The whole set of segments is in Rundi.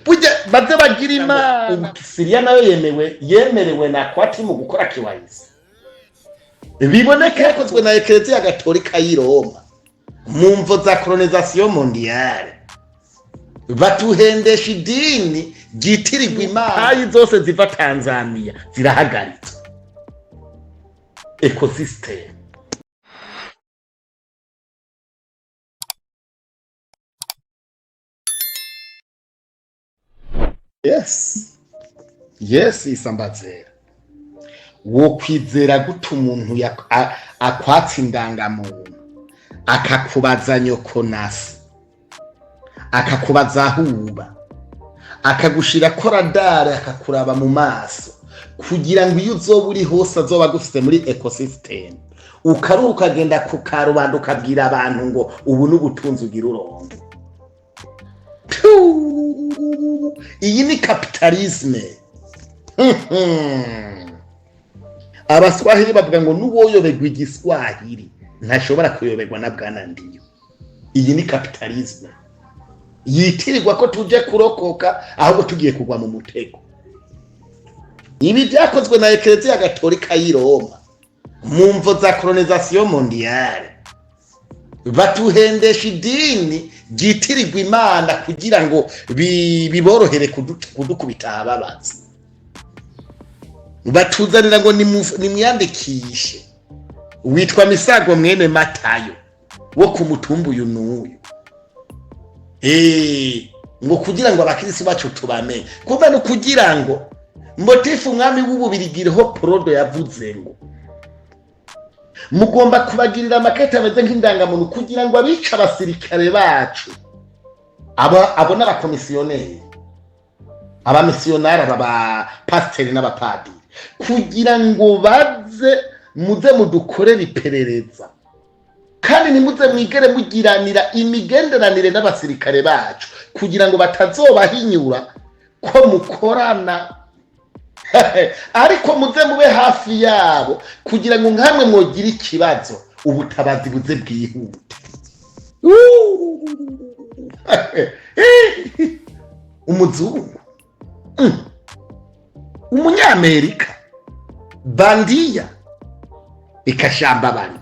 burya baze bagira imana. Siriya nayo yemerewe na kwati mu gukora kiwayisi, biboneka yakozwe na Eklezia Gatolika y'i Roma mu mvo za colonization mondiale. Batuhendesha idini ryitirirwa imana, payi zose ziva Tanzania zirahagaritse. Ecosystem. Yes Isambazera, wo kwizera gute umuntu akwatsa indangamuntu akakubaza nyoko nasi, akakubaza ahuba, akagushira ko radare, akakuraba mu maso kugira ngo iyo uzoba uri hose azoba agufite muri ecosystem, ukaruka agenda ku karubanda ukabwira abantu ngo ubu n'ubutunzi ugira uronke. Iyi ni kapitalisme. Abaswahili bavuga ngo nuwoyoberwa igiswahili ntashobora kuyoberwa na Bwana Ndiyo. Iyi ni kapitalisme yitirirwa ko tuje kurokoka ahubwo tugiye kugwa mu mutego. Ibi byakozwe na Eklezia Gatolika y'i Roma mu mvo za colonization mondiale. Batuhendesha idini ryitirirwa imana kugira ngo biborohere kudukubita ababazi. Batuzanira ngo nimwandikishe witwa Misago mwene Matayo wo ku mutumba uyu n'uyu, ngo kugira ngo abakirisi bacu tubamenye. Kuva no kugira ngo motifu umwami w'ububirigireho Prodo yavuze ngo mugomba kubagirira makete ameze nk'indangamuntu kugira ngo abica abasirikare bacu abo n'abakomisiyoneri, abamisiyonari, aba pasiteri n'abapadiri, kugira ngo baze muze mudukorera iperereza kandi nimuze mwigere mugiranira imigenderanire n'abasirikare bacu kugira ngo batazobahinyura ko mukorana. Ariko muze mube hafi yabo kugira ngo nkamwe mwogira ikibazo ubutabazi buze bwihute. Umuzungu, umunyamerika, bandiya ikashamba bari.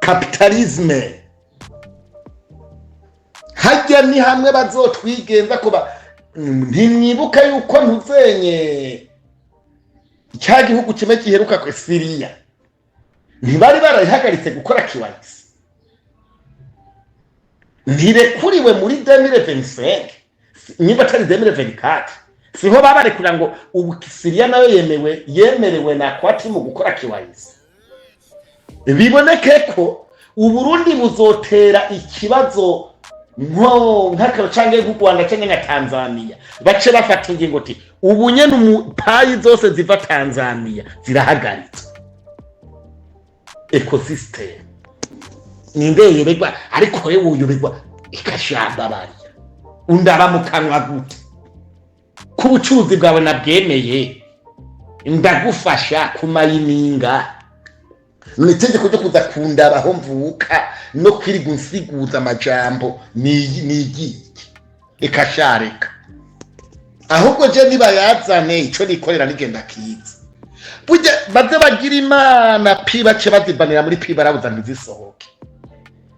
Kapitalisme. Hajya ni hamwe bazotwigenza kuba ntimwibuka yuko ntuzenye cya gihugu kimwe giheruka ku Siriya ntibari barahagaritse gukora kiwayisi, ntirekuriwe muri 2025 niba atari 2024, siho babarekura ngo ubu Siriya nayo yemerewe na kwati mu gukora kiwayisi. Biboneke ko Uburundi buzotera ikibazo nk'akaro cange nk'u Rwanda cange na Tanzania, bace bafata ingingo ati ubu nyene payi zose ziva Tanzania zirahagaritse. Ecosystem. Ninde yoberwa, ariko wewe uyoberwa ikashamba bari undaba mu kanwa gute ku bucuruzi bwawe nabwemeye ndagufasha kumayininga. Nitegeko ryo kuza kundaba aho mvuka no kwiriga unsiguza amajambo ni ikashareka. Ahubwo je niba yazane ico nikorera nigenda kiza. Burya baze bagira imana bace bazibanira muri barabuza ntizisohoke.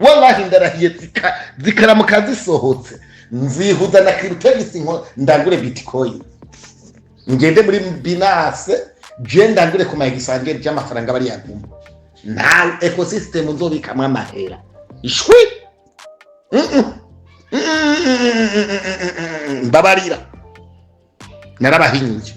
Wallahi ndarahiye zikaramuka zisohotse nzihuza na cryptocurrency ngo ndagure bitcoin, ngende muri Binance je ndagure ku mayisange y'amafaranga bari yaguma. Na ecosystem nzobikamwa amahera ishwi. Mbabarira narabahinyuye.